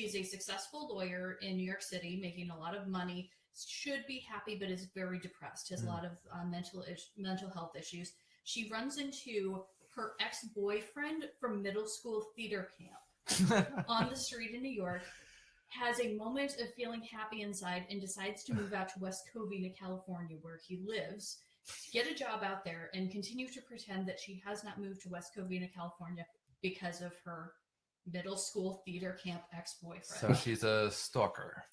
is a successful lawyer in New York City, making a lot of money, should be happy, but is very depressed, has a lot of mental health issues. She runs into her ex-boyfriend from middle school theater camp on the street in New York, has a moment of feeling happy inside, and decides to move out to West Covina, California, where he lives, get a job out there, and continue to pretend that she has not moved to West Covina, California because of her middle school theater camp ex-boyfriend. So she's a stalker,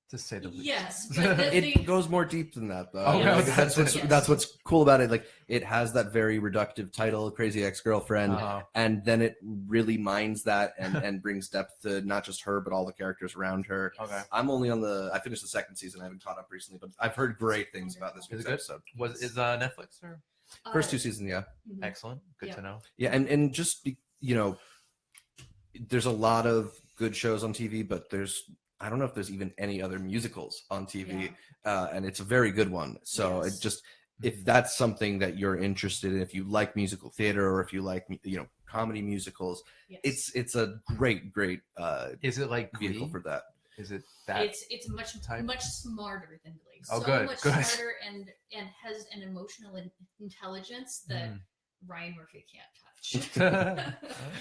to say the least. Yes, but it goes more deep than that, though. Okay, Like, yes. that's what's cool about it. Like, it has that very reductive title, Crazy Ex-Girlfriend, and then it really mines that and brings depth to not just her, but all the characters around her. Okay. I finished the second season. I haven't caught up recently, but I've heard great things about this week's episode. Is Netflix or first 2 seasons? Yeah. Excellent. Good to know. Yeah, and just there's a lot of good shows on TV, but I don't know if there's even any other musicals on TV, and it's a very good one. So it just, if that's something that you're interested in, if you like musical theater or if you like comedy musicals, it's a great is it like vehicle for that. Is it that it's much smarter than Glee. Oh, so good, much good. smarter and has an emotional intelligence that Ryan Murphy can't touch.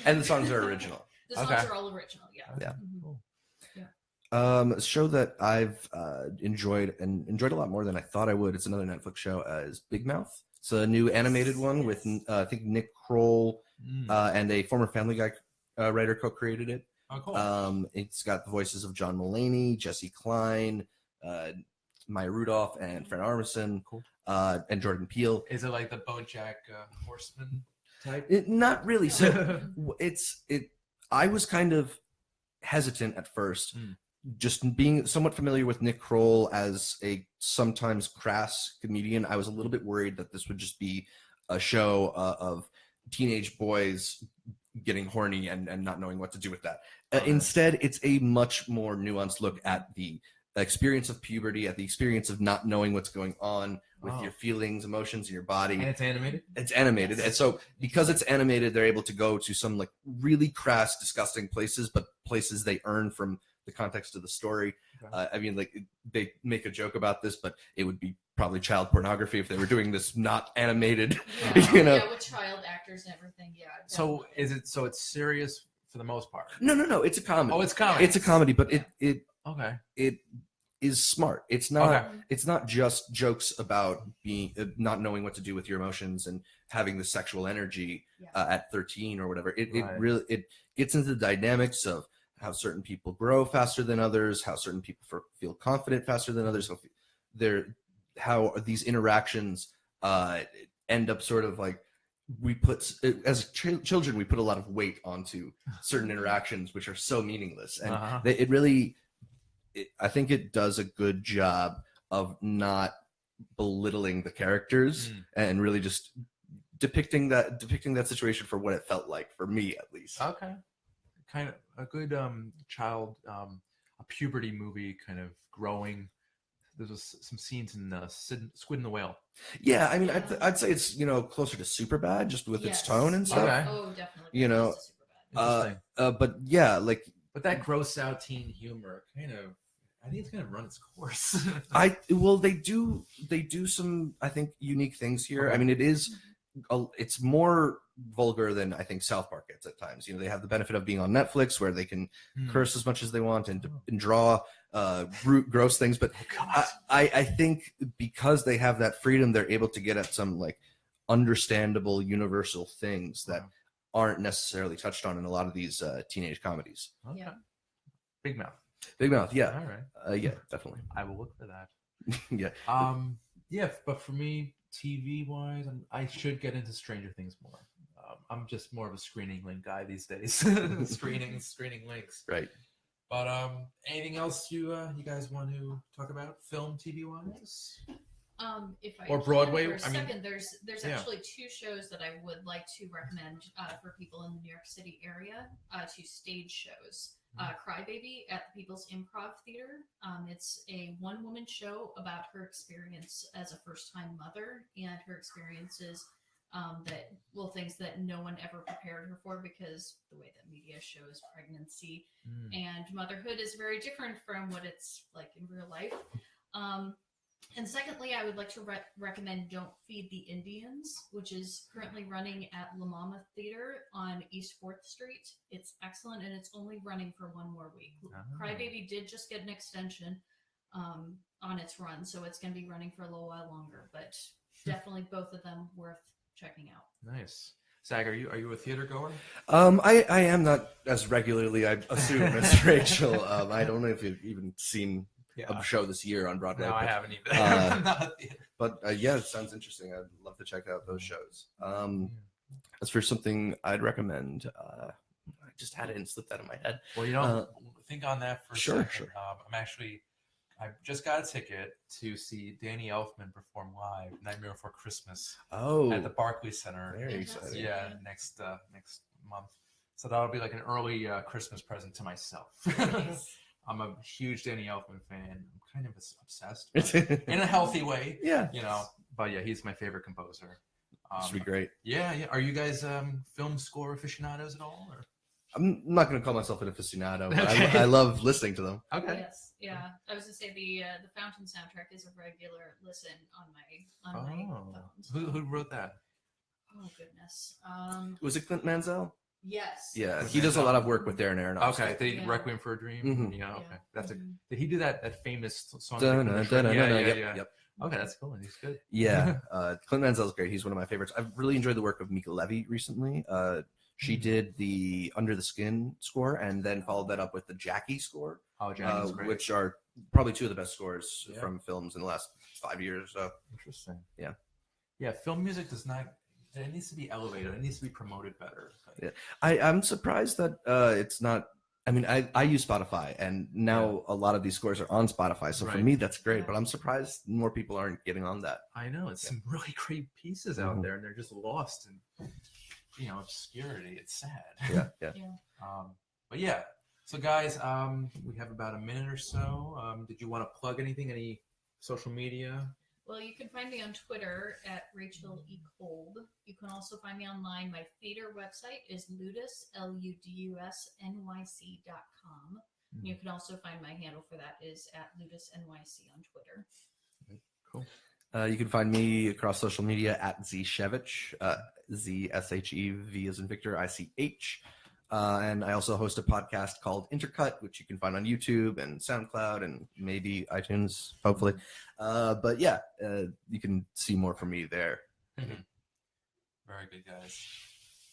And the songs are original. The songs are all original. Yeah. Cool. A show that I've enjoyed a lot more than I thought I would. It's another Netflix show. Is Big Mouth. It's a new animated one with I think Nick Kroll and a former Family Guy writer co-created it. Oh, cool. It's got the voices of John Mulaney, Jesse Klein, Maya Rudolph, and Fred Armisen, and Jordan Peele. Is it like the BoJack Horseman type? Not really. So I was kind of hesitant at first. Just being somewhat familiar with Nick Kroll as a sometimes crass comedian, I was a little bit worried that this would just be a show of teenage boys getting horny and not knowing what to do with that. Instead, it's a much more nuanced look at the experience of puberty, at the experience of not knowing what's going on with your feelings, emotions, and your body. And it's animated? It's animated. And so because it's animated, they're able to go to some like really crass, disgusting places, but places they earn from the context of the story. I mean, like, they make a joke about this, but it would be probably child pornography if they were doing this not animated. Yeah, with child actors and everything. Yeah. So it's serious for the most part? No. It's a comedy. Oh, it's comedy. It's a comedy, but it is smart. It's not just jokes about being not knowing what to do with your emotions and having the sexual energy at 13 or whatever. It really gets into the dynamics of how certain people grow faster than others, how certain people feel confident faster than others, how these interactions end up sort of like, we put as children, we put a lot of weight onto certain interactions which are so meaningless, and I think it does a good job of not belittling the characters and really just depicting that situation for what it felt like, for me at least. Okay. Kind of a good child, a puberty movie, kind of growing. There was some scenes in Squid and the Whale. Yeah, I mean, I'd say it's closer to Superbad, just with its tone and stuff. Okay. Oh, definitely. But yeah, like. But that gross out teen humor kind of, I think it's gonna run its course. They do some, I think, unique things here. Okay. I mean, it's more vulgar than I think South Park gets at times. They have the benefit of being on Netflix, where they can curse as much as they want and draw gross things. But I think because they have that freedom, they're able to get at some like understandable, universal things that aren't necessarily touched on in a lot of these teenage comedies. Okay. Yeah. Big Mouth, yeah. All right. Yeah, definitely. I will look for that. Yeah. Yeah, but for me, TV wise, I should get into Stranger Things more. I'm just more of a screening link guy these days. screening links. Right. But anything else you guys want to talk about, film, TV wise? If I Or can Broadway, for a I mean- second, there's Yeah. actually two shows that I would like to recommend for people in the New York City area, two stage shows. Crybaby at the People's Improv Theater. It's a one-woman show about her experience as a first-time mother and her experiences things that no one ever prepared her for, because the way that media shows pregnancy and motherhood is very different from what it's like in real life. And secondly, I would like to recommend Don't Feed the Indians, which is currently running at La Mama Theater on East 4th Street. It's excellent, and it's only running for one more week. Crybaby did just get an extension on its run, so it's going to be running for a little while longer, but definitely both of them worth checking out. Nice. Zach, are you a theater goer? I am not as regularly, I assume, as Rachel. I don't know if you've even seen a show this year on Broadway. No, I haven't either. But yeah, it sounds interesting. I'd love to check out those shows. As for something I'd recommend, I just had it and slipped out of my head. Well, think on that for a second. Sure. I just got a ticket to see Danny Elfman perform live Nightmare Before Christmas at the Barclays Center. Very exciting. Yeah, next month. So that'll be like an early Christmas present to myself. I'm a huge Danny Elfman fan. I'm kind of obsessed, in a healthy way. Yeah. But yeah, he's my favorite composer. This would be great. Yeah. Are you guys film score aficionados at all? Or? I'm not going to call myself an aficionado, but Okay. I love listening to them. Okay. Yes. Yeah. I was going to say the Fountain soundtrack is a regular listen on my phones. Who wrote that? Oh goodness. Was it Clint Mansell? Yes. Yeah, he does a lot of work with Darren Aronofsky. Okay, Requiem for a Dream. Mhm. Yeah, okay. Did he do that famous song? Yep. Okay, that's cool. He's good. Yeah, Clint Mansell's great. He's one of my favorites. I've really enjoyed the work of Mika Levy recently. She did the Under the Skin score and then followed that up with the Jackie score, which are probably two of the best scores from films in the last 5 years. So interesting. Yeah. Film music does not. It needs to be elevated. It needs to be promoted better. Yeah, I'm surprised that it's not. I mean, I use Spotify, and now a lot of these scores are on Spotify. So for me, that's great. But I'm surprised more people aren't getting on that. I know it's some really great pieces out there, and they're just lost in obscurity. It's sad. Yeah. But yeah. So guys, we have about a minute or so. Did you want to plug anything? Any social media? Well, you can find me on Twitter at Rachel E. Kolb. You can also find me online. My theater website is ludus, LUDUSNYC.com. You can also find my handle for that is at ludusnyc on Twitter. Cool. You can find me across social media at Z Shevich, ZSHEV as in Victor, ICH. And I also host a podcast called Intercut, which you can find on YouTube and SoundCloud and maybe iTunes, hopefully. But yeah, you can see more from me there. Very good, guys.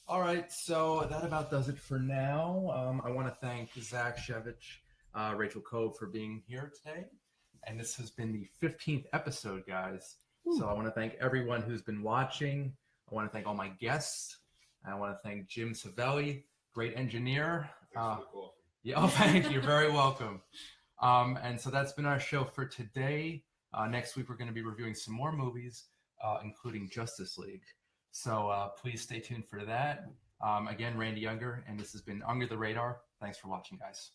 All right, so that about does it for now. I want to thank Zach Shevich, Rachel Kolb for being here today. And this has been the 15th episode, guys. Ooh. So I want to thank everyone who's been watching. I want to thank all my guests. I want to thank Jim Savelli, great engineer. Thank you. You're very welcome. And so that's been our show for today. Next week, we're going to be reviewing some more movies, including Justice League. So please stay tuned for that. Again, Randy Unger, and this has been Under the Radar. Thanks for watching, guys.